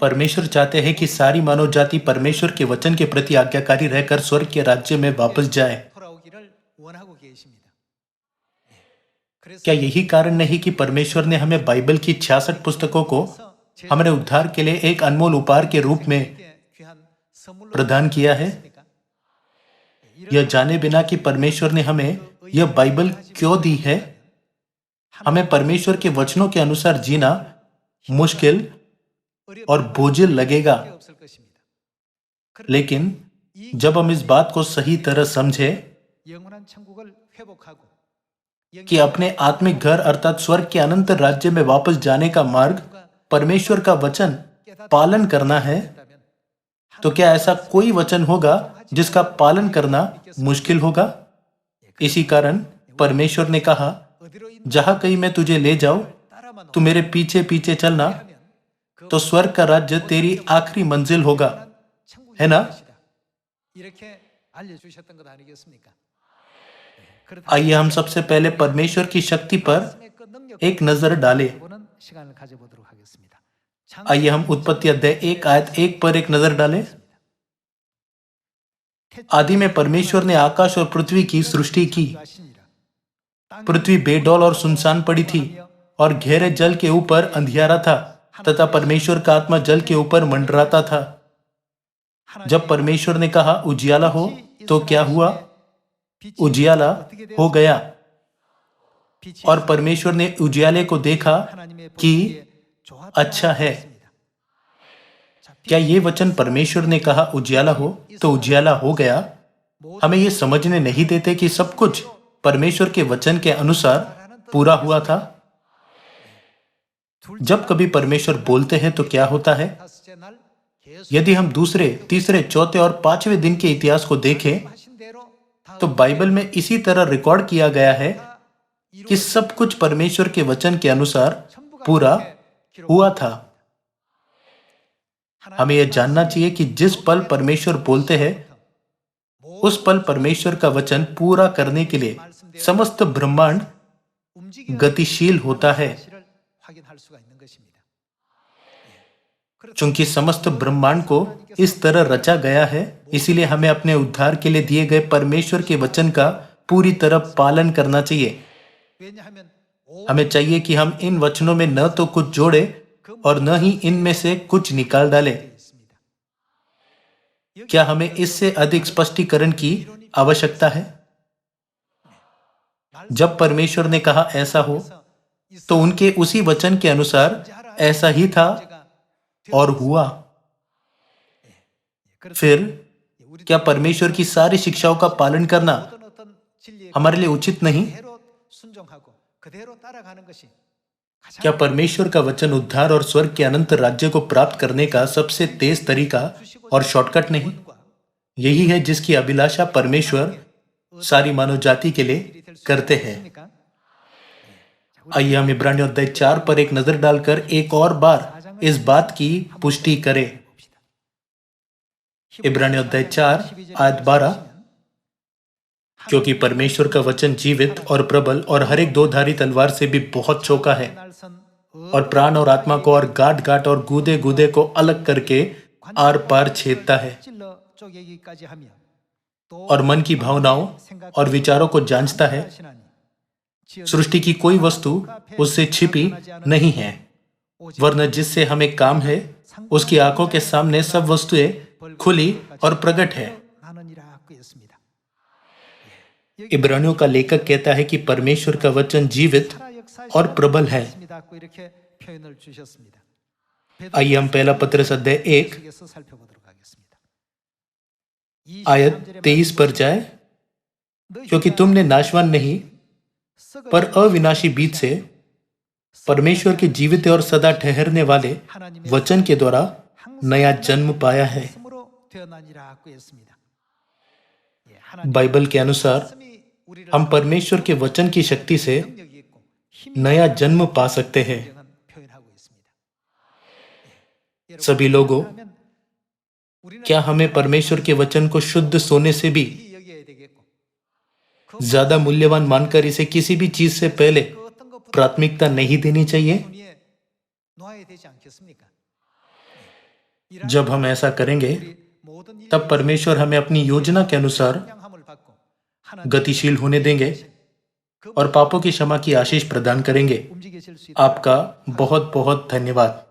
परमेश्वर चाहते हैं कि सारी मानव जाति परमेश्वर के वचन के प्रति आज्ञाकारी रहकर स्वर्ग के राज्य में वापस जाए। क्या यही कारण नहीं कि परमेश्वर ने हमें बाइबल की 66 पुस्तकों को हमारे उद्धार के लिए एक अनमोल उपहार के रूप में प्रदान किया है? यह जाने बिना कि परमेश्वर ने हमें यह बाइबल क्यों दी है, हमें परमेश्वर के वचनों के अनुसार जीना मुश्किल और बोझिल लगेगा। लेकिन जब हम इस बात को सही तरह समझे कि अपने आत्मिक घर अर्थात स्वर्ग के अनंत राज्य में वापस जाने का मार्ग परमेश्वर का वचन पालन करना है, तो क्या ऐसा कोई वचन होगा जिसका पालन करना मुश्किल होगा? इसी कारण परमेश्वर ने कहा, जहां कहीं मैं तुझे ले जाऊं, तू मेरे पीछे पीछे चलना, तो स्वर्ग का राज्य तेरी आखिरी मंजिल होगा, है ना? आइए हम सबसे पहले परमेश्वर की शक्ति पर एक नजर डालें। आइए हम उत्पत्ति अध्याय 1 आयत 1 पर एक नजर डालें। आदि में परमेश्वर ने आकाश और पृथ्वी की सृष्टि की। पृथ्वी बेडौल और सुनसान पड़ी थी और गहरे जल के ऊपर अंधियारा था तथा परमेश्वर का आत्मा जल के ऊपर मंडराता था। जब परमेश्वर ने कहा उजियाला हो, तो क्या हुआ? उजियाला हो गया। और परमेश्वर ने उजियाले को देखा कि अच्छा है। क्या ये वचन परमेश्वर ने कहा उजियाला हो तो उजियाला हो गया हमें ये समझने नहीं देते कि सब कुछ परमेश्वर के वचन के अनुसार पूरा हुआ था? जब कभी परमेश्वर बोलते हैं तो क्या होता है? यदि हम दूसरे, तीसरे, चौथे और पांचवें दिन के इतिहास को देखें तो बाइबल में इसी तरह रिकॉर्ड किया गया है कि सब कुछ परमेश्वर के वचन के अनुसार पूरा हुआ था। हमें यह जानना चाहिए कि जिस पल परमेश्वर बोलते हैं उस पल परमेश्वर का वचन पूरा करने के लिए समस्त ब्रह्मांड गतिशील होता है। चूंकि समस्त ब्रह्मांड को इस तरह रचा गया है, इसीलिए हमें अपने उद्धार के लिए दिए गए परमेश्वर के वचन का पूरी तरह पालन करना चाहिए। हमें चाहिए कि हम इन वचनों में न तो कुछ जोड़े और न ही इनमें से कुछ निकाल डालें। क्या हमें इससे अधिक स्पष्टीकरण की आवश्यकता है? जब परमेश्वर ने कहा ऐसा हो, तो उनके उसी वचन के अनुसार ऐसा ही था और हुआ। फिर क्या परमेश्वर की सारी शिक्षाओं का पालन करना हमारे लिए उचित नहीं? क्या परमेश्वर का वचन उद्धार और स्वर्ग के अनंत राज्य को प्राप्त करने का सबसे तेज तरीका और शॉर्टकट नहीं? यही है जिसकी अभिलाषा परमेश्वर सारी मानव जाति के लिए करते हैं। आइए हम इब्रानियों अध्याय 4 पर एक नजर डालकर एक और बार इस बात की पुष्टि करें। इब्रानियों अध्याय 4 आयत 12, क्योंकि परमेश्वर का वचन जीवित और प्रबल और हर एक दो धारी तलवार से भी बहुत चौका है और प्राण और आत्मा को और गांठ गांठ और गूदे गूदे को अलग करके आर पार छेदता है और मन की भावनाओं और विचारों को जांचता है। सृष्टि की कोई वस्तु उससे छिपी नहीं है, वरन जिससे हमें काम है उसकी आंखों के सामने सब वस्तुएं खुली और प्रकट है। इब्रानियों का लेखक कहता है कि परमेश्वर का वचन जीवित और प्रबल है। आइए हम पहला पत्रस अध्याय 1 आयत 23 पर जाए। क्योंकि तुमने नाशवान नहीं पर अविनाशी बीज से परमेश्वर के जीवित और सदा ठहरने वाले वचन के द्वारा नया जन्म पाया है। बाइबल के अनुसार हम परमेश्वर के वचन की शक्ति से नया जन्म पा सकते हैं। सभी लोगों, क्या हमें परमेश्वर के वचन को शुद्ध सोने से भी ज्यादा मूल्यवान मानकर इसे किसी भी चीज से पहले प्राथमिकता नहीं देनी चाहिए? जब हम ऐसा करेंगे तब परमेश्वर हमें अपनी योजना के अनुसार गतिशील होने देंगे और पापों की क्षमा की आशीष प्रदान करेंगे। आपका बहुत बहुत धन्यवाद।